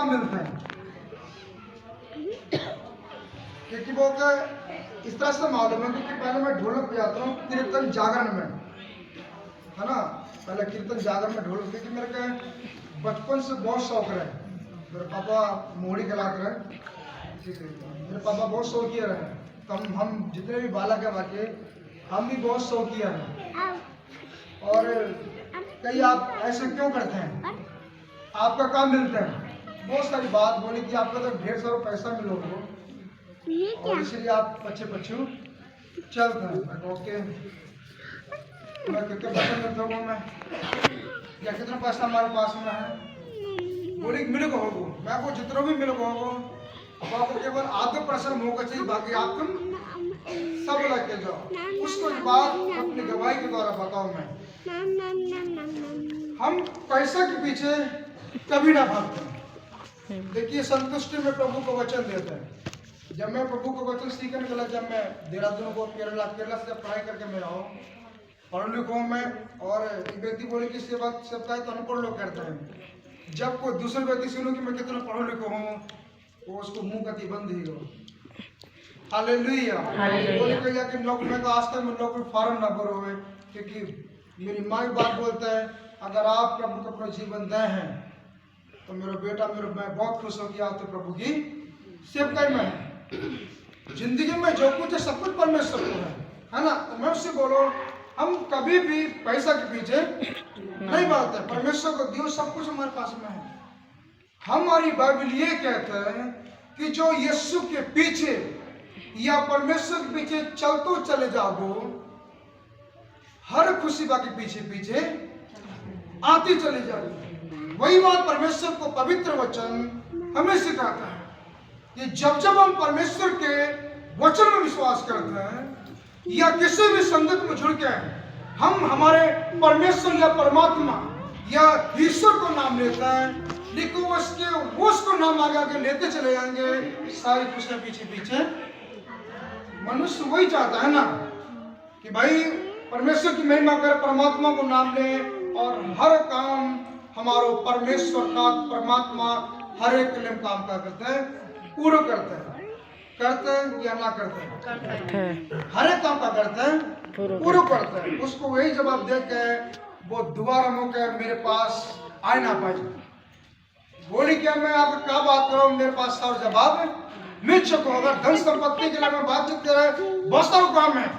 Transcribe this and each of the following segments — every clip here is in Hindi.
काम मिलते हैं। क्योंकि वो इस तरह से मालूम है, क्योंकि पहले मैं ढोलक बजाता हूँ कीर्तन जागरण में, है ना। पहले कीर्तन जागरण में ढोलक, क्योंकि मेरे को बचपन से बहुत शौक रहे। मेरे पापा मोहड़ी खिलाते रहे, मेरे पापा बहुत शौकिया रहे। तो हम जितने भी बालक हैं बाकी हम भी बहुत शौकिया हैं। और कई आप ऐसे क्यों करते हैं, आपका काम मिलता है, बहुत सारी बात बोली कि आपका तो ढेर सारा पैसा मिलोगे और इसलिए आप पछे पछू चलते हैं। ओके, मैं कितने पैसा मिलता हूँ, मैं या कितना पैसा हमारे पास में है, बोली मिले को होगो, मैं आपको जितना भी मिले को होगो, अब आपको केवल आधे % होगा चाहिए, बाकी आप तुम सब लग के जाओ। उसको बात अपनी गवाही के द्वारा बताओ। मैं हम पैसा के पीछे कभी ना भागते। देखिए, संतुष्टि में प्रभु को वचन देते हैं। जब मैं प्रभु को वचन सीखने गया, जब मैं देहरादून को केरला से पढ़ाई करके मैं आऊँ, पढ़ लिखा हूँ मैं, और एक व्यक्ति बोले कि सेवा है तो अनपढ़ लोग करते हैं। जब कोई दूसरे व्यक्ति सुनो कि मैं कितना पढ़ा लिखा हूँ, वो उसको मुंह कति बंद ही हो। हालेलुया। बोले कहिया कि नौकरी में आज तक मैं नौकरी फार्म ना भरो है, क्योंकि मेरी माँ बात बोलता है, अगर आप प्रभु को अपना जीवन दे हैं तो मेरा बेटा मैं बहुत खुश हो कि आप तो प्रभु की सेवकाई में है। जिंदगी में जो कुछ है सब कुछ परमेश्वर को है ना। तो मैं उससे बोलो, हम कभी भी पैसा के पीछे नहीं भागते। परमेश्वर को दियो सब कुछ हमारे पास में है। हमारी बाइबल ये कहता है कि जो यीशु के पीछे या परमेश्वर के पीछे चलते चले जाओ, हर खुशी के पीछे पीछे आती चली जाएगी। वही बात परमेश्वर को पवित्र वचन हमें सिखाता है कि जब जब हम परमेश्वर के वचन में विश्वास करते हैं या किसी भी संगत में जुड़ के हम हमारे परमेश्वर या परमात्मा या ईश्वर को नाम लेते हैं, लेकिन उसको नाम आगे आगे लेते चले जाएंगे, सारी खुशियां पीछे पीछे। मनुष्य वही चाहता है ना कि भाई परमेश्वर की महिमा कर, परमात्मा को नाम ले, और हर काम हमारो परमेश्वर का परमात्मा हर एक के लिए काम का करते हैं, पूरा करते हैं या ना करते हैं, हर एक काम का करते हैं, पूरा करते हैं। उसको वही जवाब दे के वो दोबारा मौका मेरे पास आए ना पाए। बोली क्या मैं आपको क्या बात करूं, मेरे पास सारा जवाब मिल चुका। अगर धन संपत्ति के लिए मैं बातचीत करें, बहुत सारा काम है,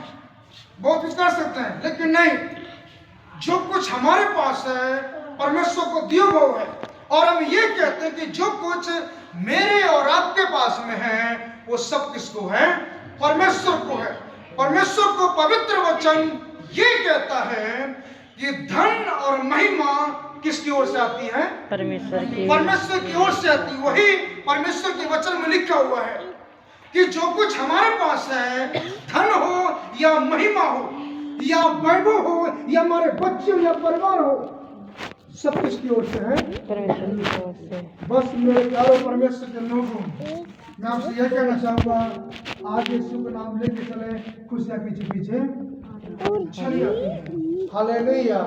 बहुत कुछ कर सकते हैं, लेकिन नहीं, जो कुछ हमारे पास है परमेश्वर को दिया हुआ है। और हम ये कहते हैं कि जो कुछ मेरे और आपके पास में है वो सब किसको है, परमेश्वर को है। परमेश्वर को पवित्र वचन ये कहता है कि धन और महिमा किसकी ओर से आती है, परमेश्वर की ओर से आती है। वही परमेश्वर के वचन में लिखा हुआ है कि जो कुछ हमारे पास है, धन हो या महिमा हो या वैभव हो या हमारे बच्चे या परिवार हो, सब किसकी ओर से है, परमेश्वर की ओर से। बस मेरे प्यारे परमेश्वर के लोगों, मैं आपसे यह कहना चाहूंगा, आज यीशु का नाम लेके चले, खुशियां पीछे पीछे चली आती हैं। हालेलुया।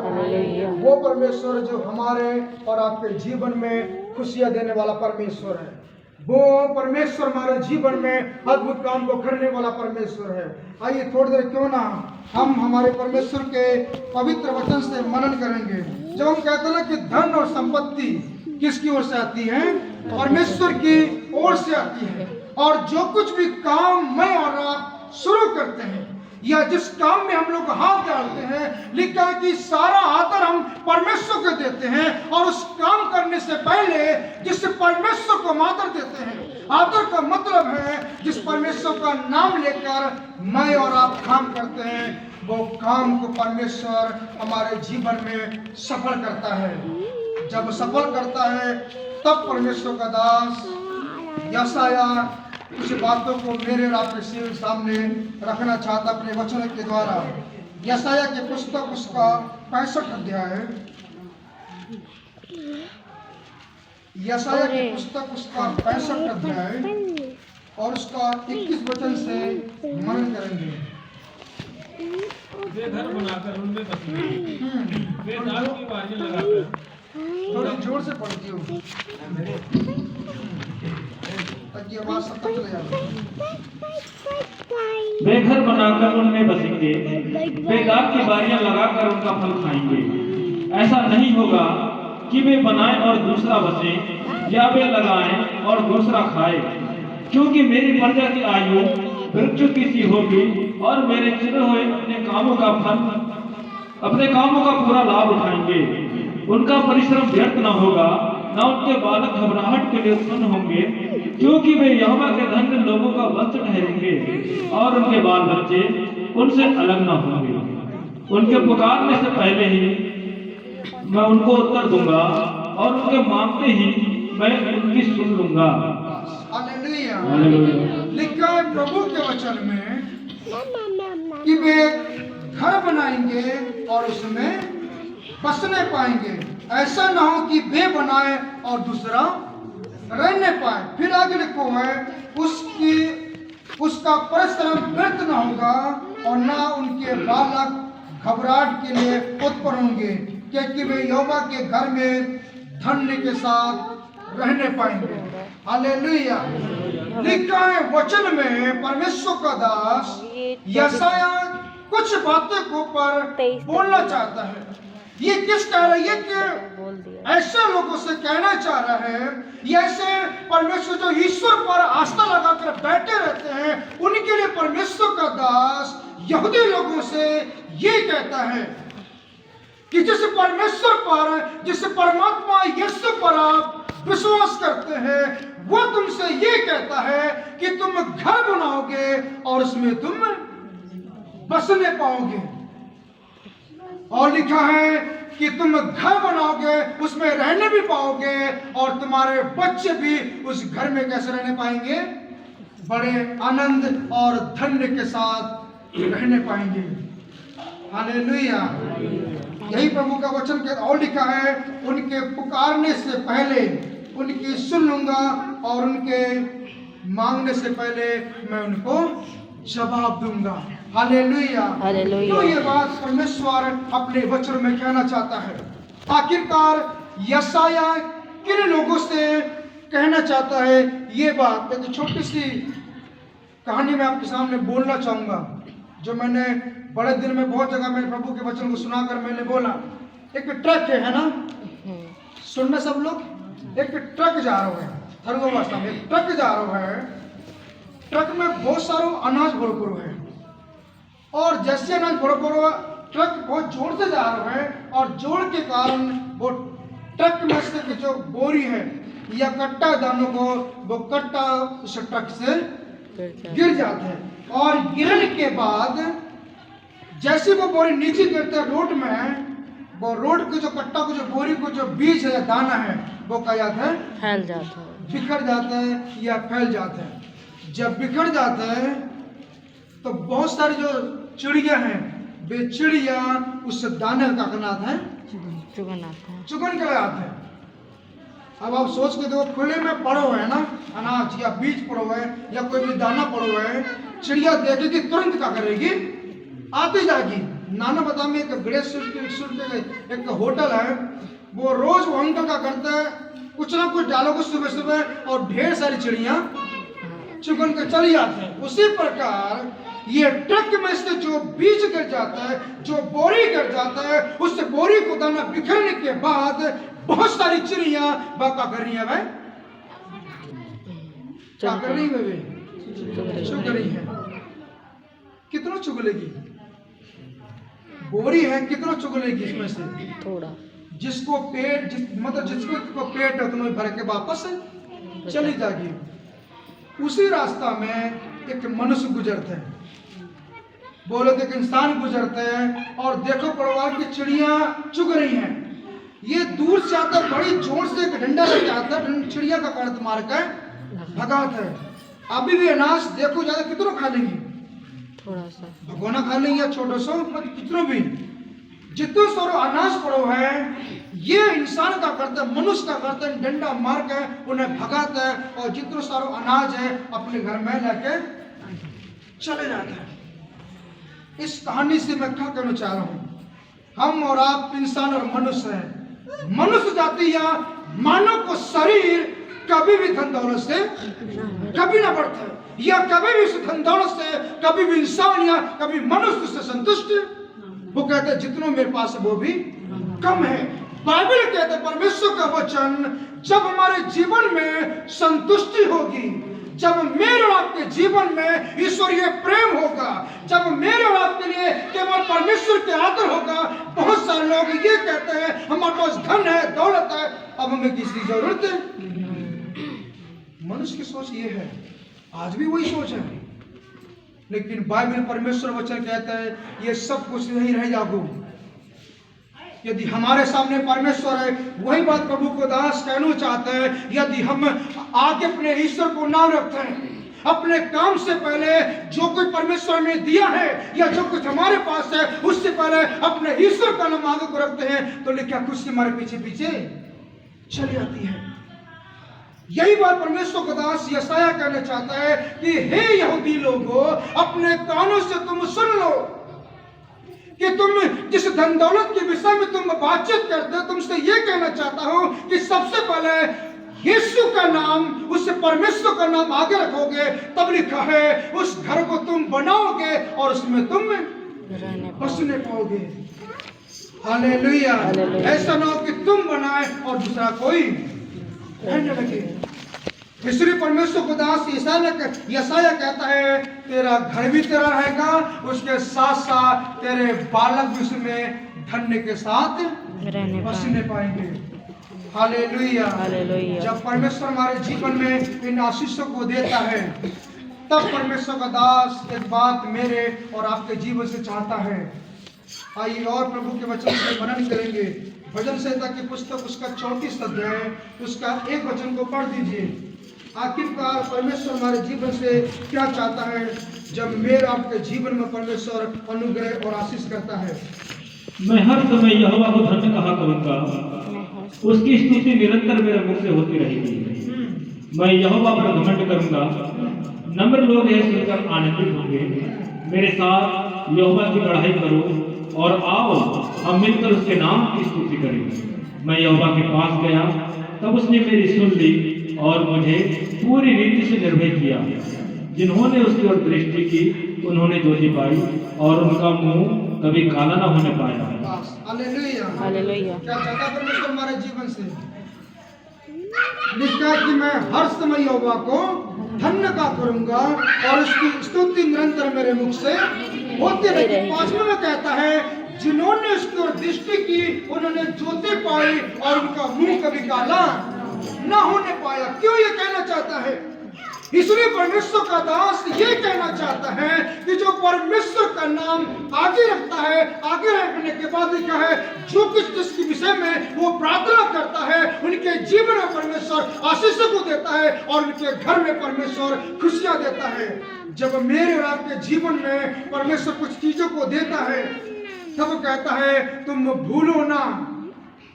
वो परमेश्वर जो हमारे और आपके जीवन में खुशियां देने वाला परमेश्वर है, वो परमेश्वर हमारे जीवन में अद्भुत काम को करने वाला परमेश्वर है। आइए थोड़ी देर क्यों ना हम हमारे परमेश्वर के पवित्र वचन से मनन करेंगे। जब हम कहते हैं कि धन और संपत्ति किसकी ओर से आती है, परमेश्वर की ओर से आती है। और जो कुछ भी काम मैं और आप शुरू करते हैं या जिस काम में हम लोग हाथ डालते हैं, लिखा है कि सारा आदर हम परमेश्वर को देते हैं। और उस काम करने से पहले जिस परमेश्वर को आदर देते हैं, आदर का मतलब है जिस परमेश्वर का नाम लेकर मैं और आप काम करते हैं, वो काम को परमेश्वर हमारे जीवन में सफल करता है। जब सफल करता है तब परमेश्वर का दास यशाया कुछ बातों को मेरे और आपके सामने रखना चाहता अपने वचन के द्वारा। यशाया की पुस्तक उसका 65 अध्याय, यशाया की पुस्तक उसका 65 अध्याय और उसका 21 वचन से मनन करेंगे। वे घर बनाकर उनमें बसेंगे, वे दाल की बारियां लगाकर, थोड़ी जोर से पढ़ती हूँ। की आवाज सब तक चले जाती वे घर बनाकर उनमें बसेंगे, बेदाग की बारियां लगाकर उनका फल खाएंगे। ऐसा नहीं होगा कि वे बनाएं और दूसरा बसे, या वे लगाएं और दूसरा खाए, क्योंकि मेरी प्रजा की आयु वृक्ष की सी होगी और मेरे चुने हुए अपने कामों का पूरा लाभ उठाएंगे। उनका परिश्रम व्यर्थ न होगा, न उनके बालक घबराहट के लिए उत्पन्न होंगे, क्योंकि वे यहोवा के धन्य लोगों का वंश ठहरेंगे और उनके बाल बच्चे उनसे अलग न होंगे। उनके पुकारने से पहले ही मैं उनको उत्तर दूंगा और उनके मांगते ही मैं उनकी सुन लूंगा। हालेलुया। लिखा है प्रभु के वचन में कि वे घर बनाएंगे और उसमें बसने पाएंगे। ऐसा ना हो कि वे बनाए और दूसरा रहने पाए। फिर आगे लिखो है उसका परिश्रम व्यर्थ न होगा और ना उनके बालक घबराहट के लिए उत्पन्न होंगे, क्योंकि वे यहोवा के घर में धन्य के साथ रहने पाएंगे। हालेलुया। लिखा है वचन में परमेश्वर का दास यशाया कुछ बातों को पर बोलना चाहता है। ये किस कह रहा है कि ऐसे लोगों से कहना चाह रहा है, ये ऐसे परमेश्वर जो ईश्वर पर आस्था लगाकर बैठे रहते हैं, उनके लिए परमेश्वर का दास यहूदी लोगों से ये कहता है कि जिस परमेश्वर पर, जिस परमात्मा यीशु पर आप विश्वास करते हैं, वो तुमसे ये कहता है कि तुम घर बनाओगे और उसमें तुम बसने पाओगे। और लिखा है कि तुम घर बनाओगे, उसमें रहने भी पाओगे और तुम्हारे बच्चे भी उस घर में कैसे रहने पाएंगे? बड़े आनंद और धन्य के साथ रहने पाएंगे। हालेलुया। यही प्रभु का वचन के और लिखा है, उनके पुकारने से पहले उनकी सुन लूंगा और उनके मांगने से पहले मैं उनको जवाब दूंगा। हालेलुया। तो ये बात परमेश्वर अपने वचन में कहना चाहता है। आखिरकार यशाया किन लोगों से कहना चाहता है ये बात? एक छोटी सी कहानी मैं आपके सामने बोलना चाहूंगा, जो मैंने बड़े दिन में बहुत जगह मैंने प्रभु के वचन को सुनाकर मैंने बोला। एक ट्रक है ना, सुनना सब लोग। एक ट्रक जा रहा है, थर्गोवास्ता में एक ट्रक जा रहा है। ट्रक में बहुत सारा अनाज भरपूर है और जैसे अनाज भरपूर हुआ, ट्रक बहुत जोर से जा रहा है और जोर के कारण वो ट्रक में से जो बोरी है या कट्टा दानों को, वो कट्टा उस ट्रक से गिर जाता है। और गिरने के बाद जैसे वो बोरी नीचे गिरते है रोड में, वो रोड के जो कट्टा को, जो बोरी को, जो बीज है या दाना है, वो क्या जाता है? फैल जाता है, बिखर जाता है या फैल जाता है। जब बिखर जाता है तो बहुत सारी जो चिड़िया हैं, वे चिड़िया उस दाने का बनाता है, चुगन के लगाते हैं। अब आप सोच के देखो, खुले में पड़ो है ना अनाज या बीज पड़ो है या कोई भी दाना पड़ो है, चिड़िया देखेगी तुरंत क्या करेगी? आती जाएगी। नाना बता में एक बड़े एक होटल है, वो रोज वो अंकल का करता है, कुछ ना कुछ डालोगे सुबह सुबह और ढेर सारी चिड़िया चुगन के चली जाती है। उसी प्रकार ये ट्रक में से जो बीज गिर जाता है, जो बोरी गिर जाता है, उस बोरी को दाना बिखरने के बाद बहुत सारी चिड़िया क्या कर रही है? भाई क्या कर रही है? वे चुग रही है। कितना चुगलेगी? बोरी है, कितना चुगलेगी इसमें से? थोड़ा। जिसको पेट मतलब जिसको पेट है उतना भर के वापस चली जाएगी। उसी रास्ता में एक मनुष्य गुजरते हैं, बोलो तो एक इंसान गुजरते हैं और देखो परिवार की चिड़िया चुग रही हैं। ये दूर से आता, बड़ी जोर से एक डंडा लेके आता है, चिड़िया का कर्त मार कर भगाता है। अभी भी अनाज देखो ज्यादा कितना खा लेंगे? थोड़ा सा भगोना खा लेंगे, छोटा सा मतलब कितना भी, जितने सारो अनाज पड़ो है, ये इंसान का करता है, मनुष्य का करता है, डंडा मार के उन्हें भगाता है और जितना सारो अनाज है अपने घर में लेके चले जाता है। इस कहानी से मैं क्या कहना चाह रहा हूँ? हम और आप इंसान और मनुष्य हैं। मनुष्य जाति या मानव को शरीर कभी भी धन दौलत से कभी ना बढ़ता है, या कभी भी उस धन दौलत से कभी भी इंसान या कभी मनुष्य से संतुष्ट। वो कहते हैं जितनों मेरे पास है वो भी कम है। बाइबल कहते हैं परमेश्वर का वचन जब हमारे जीवन में संतुष्टि होगी, जब मेरे और आपके जीवन में ईश्वरीय प्रेम होगा, जब मेरे और आपके लिए केवल परमेश्वर के आदर होगा। बहुत सारे लोग ये कहते हैं हमारे पास धन है, दौलत है, अब हमें किसकी जरूरत है। मनुष्य की सोच ये है, आज भी वही सोच है, लेकिन बाइबल परमेश्वर वचन कहता है ये सब कुछ नहीं रह जागो। यदि हमारे सामने परमेश्वर है, वही बात प्रभु को दास कहना चाहते हैं, यदि हम आगे अपने ईश्वर को ना रखते हैं, अपने काम से पहले जो कुछ परमेश्वर ने दिया है या जो कुछ हमारे पास है उससे पहले अपने ईश्वर का नाम आगे को रखते हैं, तो क्या कुछ हमारे पीछे पीछे चली आती है। यही बात परमेश्वर का दास यशायाह कहना चाहता है कि हे यहूदी लोगों, अपने कानों से तुम सुन लो कि तुम जिस धन दौलत के विषय में तुम बातचीत करते हो, तुमसे ये कहना चाहता हूं कि सबसे पहले यीशु का नाम, उससे परमेश्वर का नाम आगे रखोगे, तब लिखा है उस घर को तुम बनाओगे और उसमें तुम बसने पाओगे। हालेलुया। ऐसा ना हो कि तुम बनाए और दूसरा कोई रहने लगे। इसलिए परमेश्वर को दास यशायाह कहता है तेरा घर भी तेरा रहेगा, उसके साथ साथ तेरे बालक भी उसमें धन्य के साथ बसने पाएंगे। हालेलुया। जब परमेश्वर हमारे जीवन में इन आशीषों को देता है, तब परमेश्वर का दास एक बात मेरे और आपके जीवन से चाहता है। आइए और प्रभु के वचन से वर्णन करेंगे। भजन संहिता की पुस्तक उसका 34 अध्याय उसका 1 वचन को पढ़ दीजिए। आखिरकार परमेश्वर हमारे जीवन से क्या चाहता है जब मेरे आपके जीवन में परमेश्वर अनुग्रह और आशीष करता है। मैं हर समय यहोवा को धन्य कहा करूंगा, उसकी स्तुति निरंतर मेरे मुख से होती रहेगी। मैं यहोवा पर घमंड करूंगा, नम्र लोग यह सुनकर आनंदित होंगे। मेरे साथ यहोवा की बढ़ाई करो और आओ हम मिलकर उसके नाम की स्तुति करें। मैं यहोवा के पास गया, तब उसने मेरी सुन ली और मुझे पूरी रीति से निर्भय किया। जिन्होंने उसकी ओर दृष्टि की उन्होंने ज्योति पाई और उनका मुंह कभी काला ना होने पाया। हालेलुया। हालेलुया। क्या चाहता है परमेश्वर हमारे जीवन से? लिखा कि मैं हर समय यहोवा को धन्य का करूंगा और उसकी स्तुति निरंतर मेरे मुख से होती रहेगी। 5वें में कहता है जिन्होंने उसकी ओर दृष्टि की उन्होंने ज्योति पाई और उनका मुंह कभी काला ना होने पाया। क्यों ये कहना चाहता है? इसलिए परमेश्वर का दास ये कहना चाहता है कि जो परमेश्वर का नाम आगे रखता है, आगे रखने के बाद लिखा है जो कुछ जिसके विषय में वो प्रार्थना करता है उनके जीवन में परमेश्वर आशीष को देता है और उनके घर में परमेश्वर खुशियां देता है। जब मेरे और आपके जीवन में परमेश्वर कुछ चीजों को देता है तब कहता है तुम भूलो ना,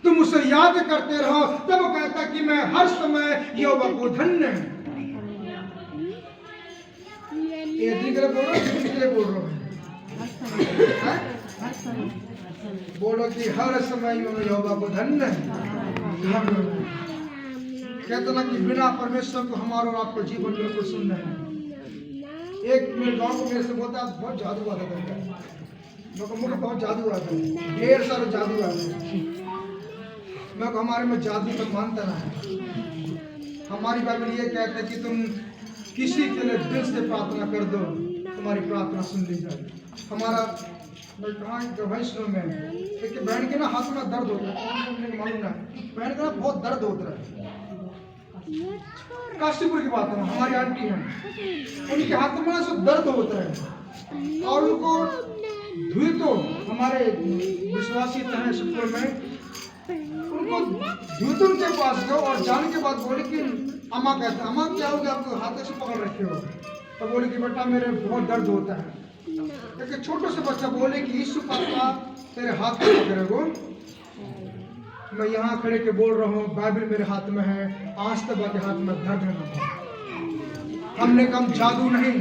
तुम उसे याद करते रहो। तब कहता है कि मैं हर समय यहोवा को धन्य बोलो कि हर समय यहोवा को धन्य। कहते ना कि बिना परमेश्वर को हमारे और आपको जीवन में कुछ सुनना है। एक मेरे गांव को मेरे से बोलता है बहुत जादू आता था, मुझे बहुत जादू आता है, ढेर सारा जादू आता है। मैं हमारे में जादू तो मानता ना है। हमारी बाइबल ये कहता है कि तुम किसी के लिए दिल से प्रार्थना कर दो, तुम्हारी प्रार्थना सुन ली जाएगी। हमारा वैष्णव में एक बहन के ना हाथ में दर्द होता है, मालूम ना बहन का ना बहुत दर्द होता है। काशीपुर की बात है, हमारी आंटी है, उनके हाथ में ना दर्द होता है और उनको धुई तो हमारे विश्वासी हैं सुपुर में, उनको धुतुन के पास गए और जाने के बाद बोले कि अम्मा कहते हैं अम्मा क्या हो गया, आपको हाथ से पकड़ रखे हो? तो बोले कि बेटा मेरे बहुत दर्द होता है। एक छोटे से बच्चा बोले कि यीशु पापा तेरे हाथ में पकड़े हो। मैं यहाँ खड़े के बोल रहा हूँ, बाइबल मेरे हाथ में है, आज तक के हाथ में दर्द है। हमने कम जादू नहीं,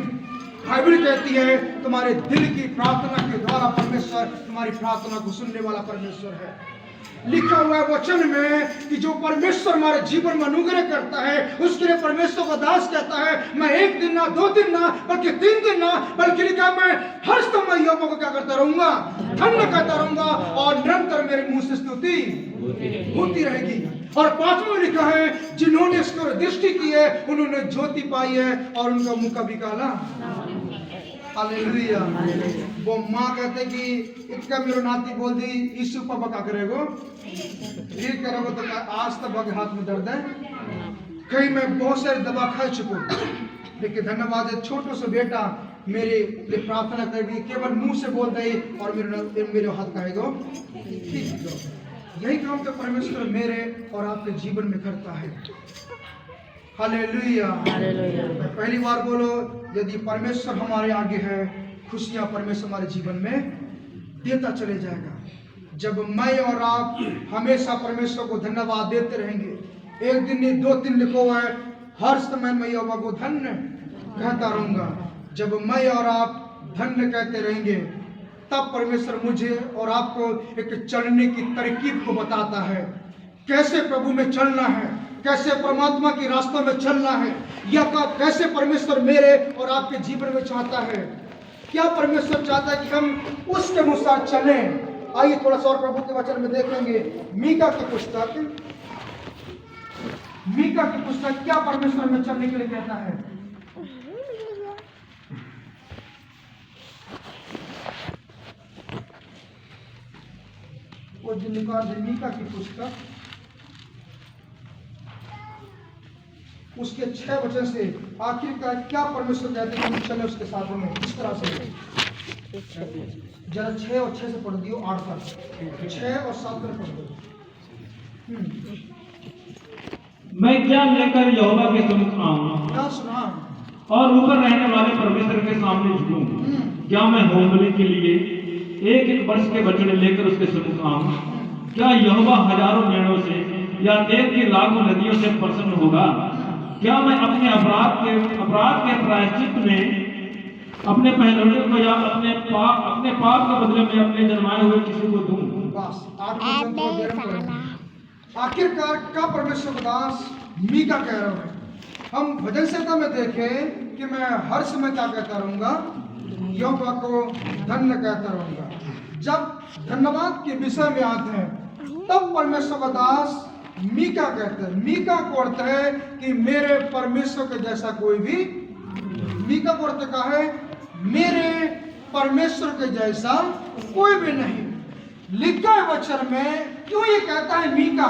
बाइबल कहती है तुम्हारे दिल की प्रार्थना के द्वारा परमेश्वर तुम्हारी प्रार्थना को सुनने वाला परमेश्वर है। लिखा हुआ है वचन में कि जो परमेश्वर हमारे जीवन में अनुग्रह करता है उसके लिए परमेश्वर का दास कहता है मैं 1 दिन ना 2 दिन ना बल्कि 3 दिन ना बल्कि लिखा मैं हर समय यहोवा को क्या करता रहूंगा, धन्य कहता रहूंगा और निरंतर मेरे मुंह से स्तुति होती रहेगी। और 5वां लिखा है जिन्होंने इसको दृष्टि की है उन्होंने ज्योति पाई है और उनका मुख कभी काला। हालेलुया। वो माँ कहते कि इतना मेरो नाती बोल दी यीशु पापा क्या करेगो, ठीक करोगे तो आज तक आगे हाथ में दर्द है। कहीं मैं बहुत सारी दवा खा चुका लेकिन धन्यवाद है छोटो से बेटा मेरे लिए प्रार्थना करेगी, केवल मुंह से बोल दे और मेरे हाथ कहेगो ठीक। यही काम तो परमेश्वर मेरे और आपके जीवन में करता है। हालेलुया। पहली बार बोलो यदि परमेश्वर हमारे आगे है खुशियां परमेश्वर हमारे जीवन में देता चले जाएगा। जब मैं और आप हमेशा परमेश्वर को धन्यवाद देते रहेंगे, 1 दिन नहीं 2 दिन लिखो है हर समय मैं यहोवा को धन्य कहता रहूंगा। जब मैं और आप धन्य कहते रहेंगे तब परमेश्वर मुझे और आपको एक चलने की तरकीब को बताता है, कैसे प्रभु में चलना है, कैसे परमात्मा के रास्तों में चलना है, या कैसे परमेश्वर मेरे और आपके जीवन में चाहता है। क्या परमेश्वर चाहता है कि हम उसके अनुसार चलें। आइए थोड़ा सा और प्रभु के वचन में देखेंगे। मीका की पुस्तक क्या परमेश्वर में चलने के लिए कहता है। वो जो निकाल दे मीका की पुस्तक उसके 6 वचन से आखिरकार क्या परमेश्वर कहते हैं कि चले उसके साथ में इस तरह से। जरा 6 और 6 से पढ़ दियो 8 तक, 6 और 7 तक पढ़ दो। मैं क्या लेकर यहोवा के समुख आऊं, क्या सुना और ऊपर रहने वाले परमेश्वर के सामने झुकूं। क्या मैं होमबलि के लिए 1-1 वर्ष के बछड़े लेकर उसके समुख आऊं। क्या यहोवा हजारों मेढ़ों से या देव की लाखों नदियों से प्रसन्न होगा। क्या मैं अपने अपराध के प्रायश्चित में अपने पहलौठे को या अपने पाप के बदले में अपने जन्माए हुए किसी को दूं। बस 8 वचन को देर में आखिरकार का परमेश्वर का दास मीका कह रहा है। हम भजन संहिता में देखें कि मैं हर समय क्या कहता रहूंगा, यहोवा को धन्य कहता रहूंगा। जब धन्यवाद के विषय में आते हैं तब परमेश्वर का दास मीका कहते हैं। मीका को अर्थ है कि मेरे परमेश्वर के जैसा कोई भी, मीका को अर्थ का है मेरे परमेश्वर के जैसा कोई भी नहीं। लिखा है वचन में क्यों ये कहता है मीका,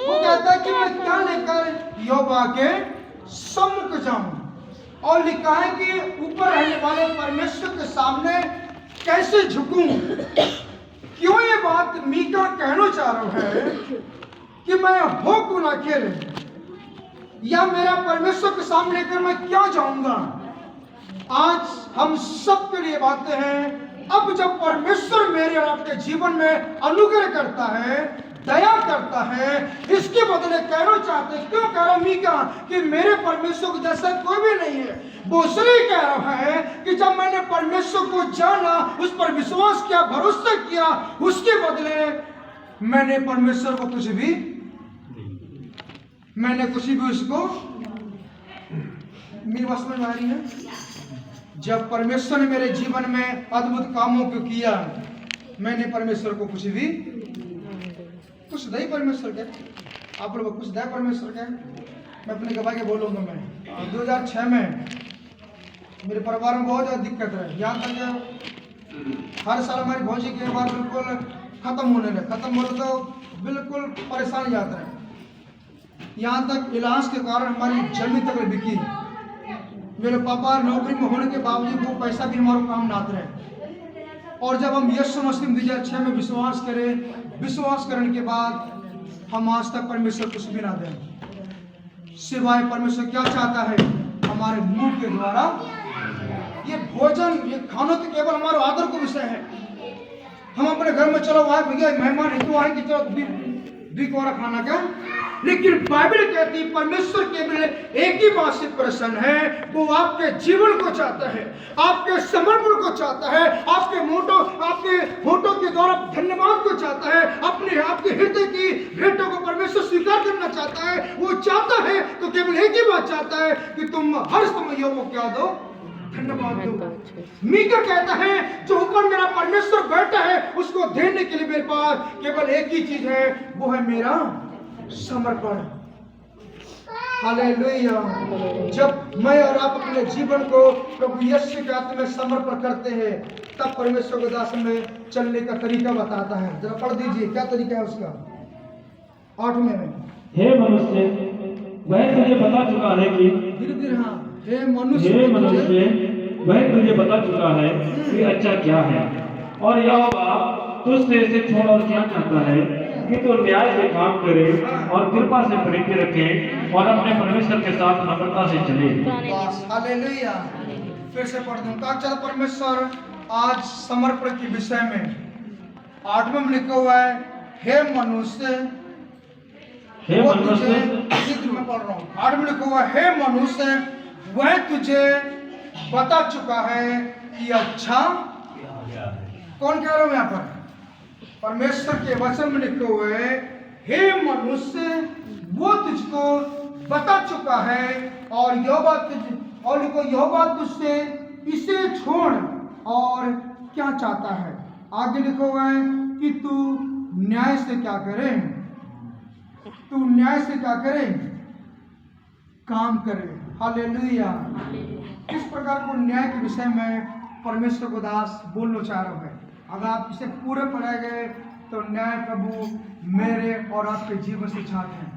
वो कहता है कि मैं क्या लेकर यहोवा के सम्मुख जाऊं। और लिखा है कि ऊपर रहने वाले परमेश्वर के सामने कैसे झुकूं। क्यों ये बात मीका कहना चाह रहा है कि मैं हो को ना खेले या मेरा परमेश्वर के सामने लेकर मैं क्या जाऊंगा। आज हम सब के लिए बातें हैं। अब जब परमेश्वर मेरे और आपके जीवन में अनुग्रह करता है, दया करता है, इसके बदले कहना चाहते हैं। क्यों कह रहा मीका कि मेरे परमेश्वर को जैसा कोई भी नहीं है। वो इसलिए कह रहा है कि जब मैंने परमेश्वर को जाना, उस पर विश्वास किया, भरोसा किया, उसके बदले मैंने परमेश्वर को कुछ भी उसको मेरी बात समझ में आ रही है। जब परमेश्वर ने मेरे जीवन में अद्भुत कामों को किया, मैंने परमेश्वर को कुछ दे परमेश्वर के, आप लोग कुछ दे परमेश्वर के। मैं अपने गवाह के बोलूंगा। मैं 2006 में मेरे परिवार में बहुत ज़्यादा दिक्कत है। यहाँ तक हर साल हमारी भौजी के बार बिल्कुल खत्म होने तो बिल्कुल परेशान जाता है। यहाँ तक इलाज के कारण हमारी जमीन तक बिकी। मेरे पापा नौकरी में होने के बावजूद वो पैसा भी हमारे काम ना रहे। और जब हम यीशु मसीह 2006 में विश्वास करने के बाद हम आज तक परमेश्वर कुछ भी ना दें, सिवाय परमेश्वर क्या चाहता है हमारे मुंह के द्वारा। ये भोजन, ये खाना तो केवल हमारे आदर का विषय है। हम अपने घर में चलो आए भैया मेहमान हिंदू आए कि चलो 2 कोरा खाना क्या लेकिन बाइबल कहती है परमेश्वर केवल एक ही बात से प्रसन्न है, वो आपके जीवन को चाहता है, आपके समर्पण को चाहता है, आपके होठों के द्वारा धन्यवाद को चाहता है, अपने आपके हृदय की भेंटों को परमेश्वर स्वीकार करना चाहता है। वो चाहता है तो केवल एक ही बात चाहता है कि तुम हर समय वो क्या दो, धन्यवाद दो। मीका कहता है जो ऊपर मेरा परमेश्वर बैठा है उसको देने के लिए मेरे पास केवल एक ही चीज है, वो है मेरा समर्पण। हालेलुया। जब मैं और आप अपने जीवन को प्रभु यीशु के हाथ में समर्पण करते हैं तब परमेश्वर के दास में चलने का तरीका बताता है। जरा पढ़ दीजिए क्या तरीका है उसका, 8वें में। हे मनुष्य, वह तुझे बता चुका है कि धीरे धीरे, हाँ, हे मनुष्य, वह तुझे बता चुका है कि अच्छा क्या है, और यहोवा तुझसे इसे छोड़ और क्या चाहता है कि तू न्याय से काम करे और कृपा से प्रीति रखे और अपने परमेश्वर के साथ नम्रता से चले। हालेलुया। फिर से पढ़ दूं। चल परमेश्वर आज समर्पण के विषय में 8वें में लिखा हुआ है, हे मनुष्य, हे मैं पढ़ रहा हूँ। 8 में लिखा हुआ है, हे मनुष्य, वह तुझे बता चुका है कि अच्छा कौन कह रहा हूं यहाँ पर, परमेश्वर के वचन में लिखे हुए, हे मनुष्य, वो तुझको बता चुका है और यहोवा तुझसे इसे छोड़ और क्या चाहता है। आगे लिखा हुआ है कि तू न्याय से क्या करे, तू न्याय से क्या करे, काम करे। हालेलुया। किस प्रकार को न्याय के विषय में परमेश्वर को दास बोलना चाह रहा है। अगर आप इसे पूरे पढ़ाए गए तो न्याय प्रभु मेरे और आपके जीवन से चाहते हैं।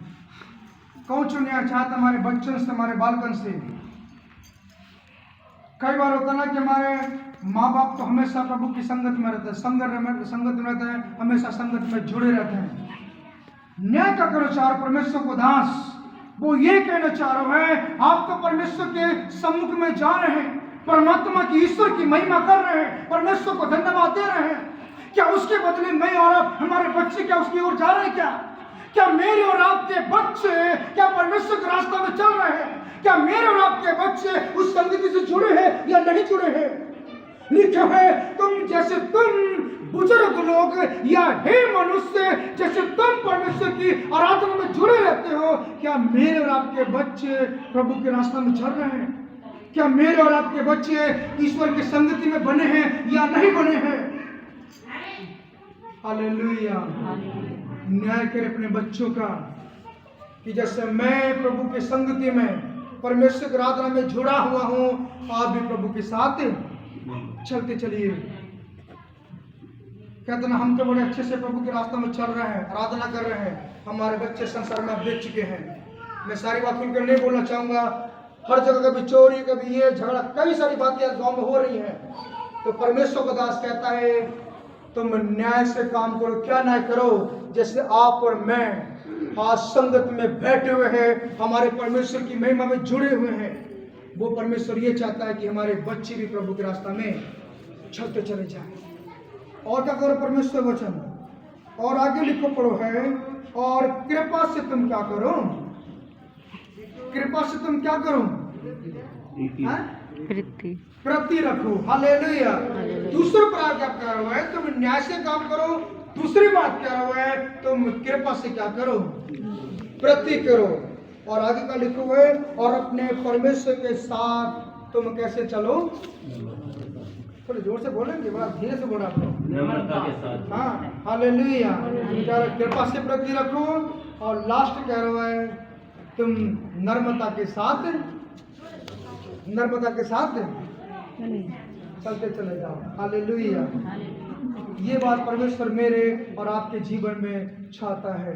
कौन सा न्याय चाहता, हमारे बच्चों से, हमारे बालकन से। कई बार होता ना कि हमारे माँ बाप तो हमेशा प्रभु की संगत में रहते हैं, संगत में रहते हैं, हमेशा संगत में जुड़े रहते हैं। न्याय का कर्मचारी परमेश्वर को दास वो ये कहना चाह रहा है, आप तो परमेश्वर के सम्मुख में जा रहे हैं, परमात्मा की, ईश्वर की महिमा कर रहे हैं, परमेश्वर को धन्यवाद दे रहे हैं। क्या उसके बदले मैं और आप, हमारे बच्चे क्या उसकी ओर जा रहे हैं? क्या मेरे और आपके बच्चे क्या परमेश्वर के रास्ते में चल रहे हैं? क्या मेरे और आपके बच्चे उस संगति से जुड़े हैं या नहीं जुड़े हैं? लिखा है, तुम जैसे तुम बुजुर्ग लोग या हे मनुष्य, जैसे तुम परमेश्वर की आराधना में जुड़े रहते हो, क्या मेरे और आपके बच्चे प्रभु के रास्ते में चल रहे हैं? क्या मेरे और आपके बच्चे ईश्वर की संगति में बने हैं या नहीं बने हैं? हालेलुया। न्याय करे अपने बच्चों का कि जैसे मैं प्रभु की संगति में, परमेश्वर की आराधना में जुड़ा हुआ हूं, आप भी प्रभु के साथ चलते चलिए। कहते ना, हम तो बड़े अच्छे से प्रभु के रास्ते में चल रहे हैं, आराधना कर रहे हैं, हमारे बच्चे संसार में देख चुके हैं। मैं सारी बात खुलकर नहीं बोलना चाहूंगा, हर जगह कभी चोरी, कभी ये झगड़ा, कई सारी बातें गांव में हो रही हैं। तो परमेश्वर का दास कहता है तुम न्याय से काम करो। क्या न्याय करो? जैसे आप और मैं आज संगत में बैठे हुए हैं, हमारे परमेश्वर की महिमा में जुड़े हुए हैं, वो परमेश्वर ये चाहता है कि हमारे बच्चे भी प्रभु के रास्ता में चलते चले जाएं। और क्या करो परमेश्वर वचन, और आगे लिखो पढ़ो है, और कृपा से तुम क्या करो, कृपा से तुम क्या करो, प्रति रखो। हालेलुया। दूसरे पर क्या कह रहा है, तुम न्याय से काम करो। दूसरी बात क्या हुआ है, तुम कृपा से क्या करो, प्रति करो। और आगे का लिखो है, और अपने परमेश्वर के साथ तुम कैसे चलो। थोड़ी जोर से बोलेंगे, बड़ा धीरे से बोला नम्रता के साथ। हाँ, हालेलुया। कृपा से प्रति रखो। और लास्ट कह रहा है तुम नम्रता के साथ चलते चले जाओ। हालेलुया। ये बात परमेश्वर मेरे और आपके जीवन में चाहता है।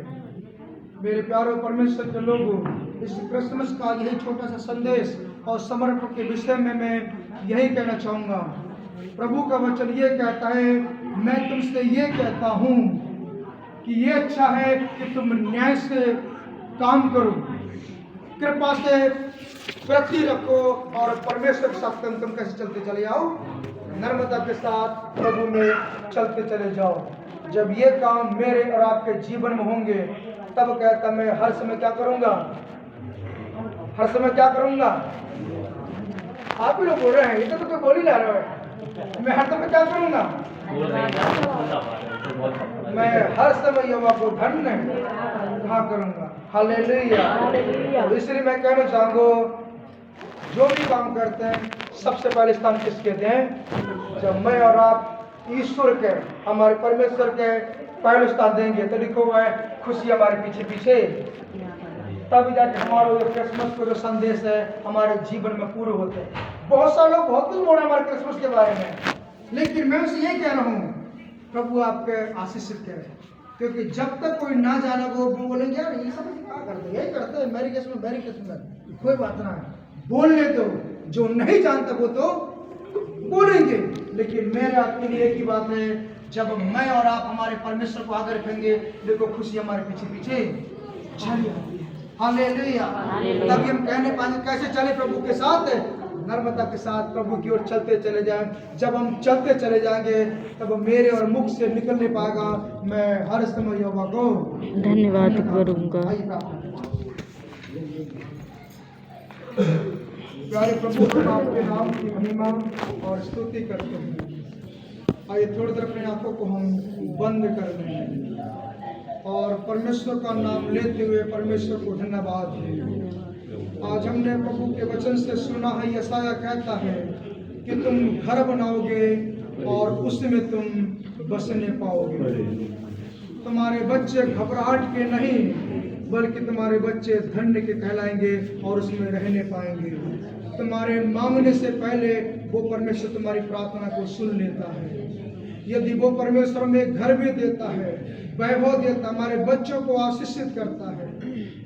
मेरे प्यारे परमेश्वर के लोगों, इस क्रिसमस का यही छोटा सा संदेश और समर्पण के विषय में मैं यही कहना चाहूँगा। प्रभु का वचन ये कहता है, मैं तुमसे ये कहता हूँ कि ये अच्छा है कि तुम न्याय से काम करो, कृपा से प्रति रखो, और परमेश्वर के साथ तुम कैसे चलते चले जाओ, नम्रता के साथ प्रभु में चलते चले जाओ। जब ये काम मेरे और आपके जीवन में होंगे तब कहता मैं हर समय क्या करूंगा, हर समय क्या करूंगा। आप ही लोग बोल रहे हैं, ये तो कोई बोल ही ला रहे हो। मैं हर समय क्या करूंगा, मैं हर समय यहोवा को धन्य कहा करूंगा। हालेलुया। तो इसलिए मैं कहना चाहूंगा, जो भी काम करते हैं सबसे पहले स्थान किसके दें। जब मैं और आप ईश्वर के, हमारे परमेश्वर के पहले स्थान देंगे तो लिखो हुआ है खुशी हमारे पीछे पीछे, तब जाके हमारा जो क्रिसमस का जो संदेश है हमारे जीवन में पूरे होते हैं। बहुत सारे लोग बहुत कुछ बोल रहे हैं हमारे क्रिसमस के बारे में, लेकिन मैं उसे ये कह रहा हूँ प्रभु आपके आशीषित करे, क्योंकि जब तक कोई ना जाना वो बोलेंगे यार ये सब क्या करते हैं, यही करते हैं, मैरी क्रिसमस कोई बात ना है, बोलने दो। जो नहीं जानता वो तो बोलेंगे, लेकिन मेरे आपके लिए एक ही बात है, जब मैं और आप हमारे परमेश्वर को आगे रखेंगे देखो खुशी हमारे पीछे पीछे चली आती है। हालेलुया। तभी हम कहने पाएंगे कैसे चले प्रभु के साथ, नर्मदा के साथ प्रभु की ओर चलते चले जाएं। जब हम चलते चले जाएंगे तब मेरे और मुख से निकल नहीं पाएगा मैं हर समय यहोवा को धन्यवाद करूंगा। प्यारे प्रभु हम आपके नाम की महिमा और स्तुति करते हैं। आइए थोड़ी देर अपनी आंखों को हम बंद कर लें और परमेश्वर का नाम लेते हुए परमेश्वर को धन्यवाद दें। आज हमने प्रभु के वचन से सुना है, यशाया कहता है कि तुम घर बनाओगे और उसमें तुम बसने पाओगे। तुम्हारे बच्चे घबराहट के नहीं बल्कि तुम्हारे बच्चे धन्य के कहलाएंगे और उसमें रहने पाएंगे। तुम्हारे मांगने से पहले वो परमेश्वर तुम्हारी प्रार्थना को सुन लेता है। यदि वो परमेश्वर में घर भी देता है, वैभव देता, हमारे बच्चों को आशीषित करता है,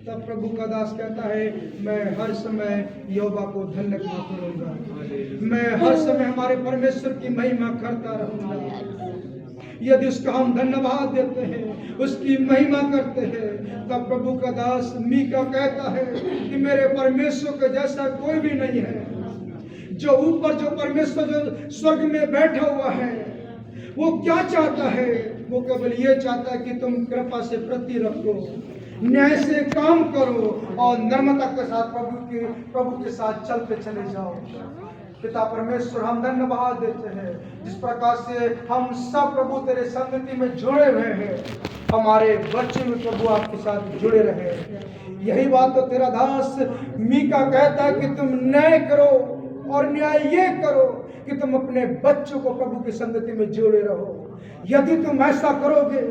तब प्रभु का दास कहता है मैं हर समय यहोवा को धन्य करूंगा, मैं हर समय हमारे परमेश्वर की महिमा करता रहूंगा। यदि उसका हम धन्यवाद देते हैं, उसकी महिमा करते हैं, तब प्रभु का दास मीका कहता है कि मेरे परमेश्वर के जैसा कोई भी नहीं है। जो ऊपर जो परमेश्वर जो स्वर्ग में बैठा हुआ है वो क्या चाहता है, वो केवल ये चाहता है कि तुम कृपा से प्रति रखो, न्याय से काम करो और नम्रता के साथ प्रभु के साथ चलते चले जाओ। पिता परमेश्वर हम धन्यवाद देते हैं जिस प्रकार से हम सब प्रभु तेरे संगति में जुड़े हुए हैं, हमारे बच्चे भी प्रभु आपके साथ जुड़े रहे। यही बात तो तेरा दास मीका कहता है कि तुम न्याय करो और न्याय ये करो कि तुम अपने बच्चों को प्रभु की संगति में जोड़े रहो। यदि तुम ऐसा करोगे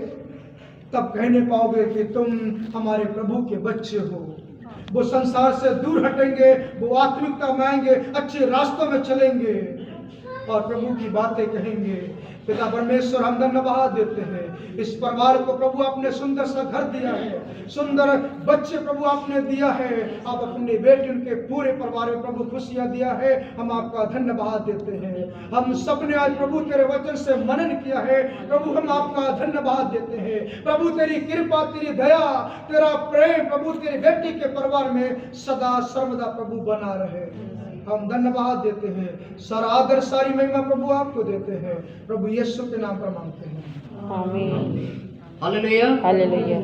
तब कहने पाओगे कि तुम हमारे प्रभु के बच्चे हो। वो संसार से दूर हटेंगे, वो आत्मिकता में आएंगे, अच्छे रास्तों में चलेंगे और प्रभु की बातें कहेंगे। पिता परमेश्वर हम धन्यवाद देते हैं इस परिवार को प्रभु आपने सुंदर सा घर दिया है, सुंदर बच्चे प्रभु आपने दिया है, आप अपने बेटे उनके पूरे परिवार में प्रभु खुशियां दिया है, हम आपका धन्यवाद देते हैं। हम सब ने आज प्रभु तेरे वचन से मनन किया है, प्रभु हम आपका धन्यवाद देते हैं। प्रभु तेरी कृपा, तेरी दया, तेरा प्रेम प्रभु तेरे बेटे के परिवार में सदा सर्वदा प्रभु बना रहे। हम धन्यवाद देते हैं, सारा आदर सारी महिमा प्रभु आपको देते हैं, प्रभु यीशु के नाम पर मांगते हैं, आमीन। हालेलुया। हालेलुया।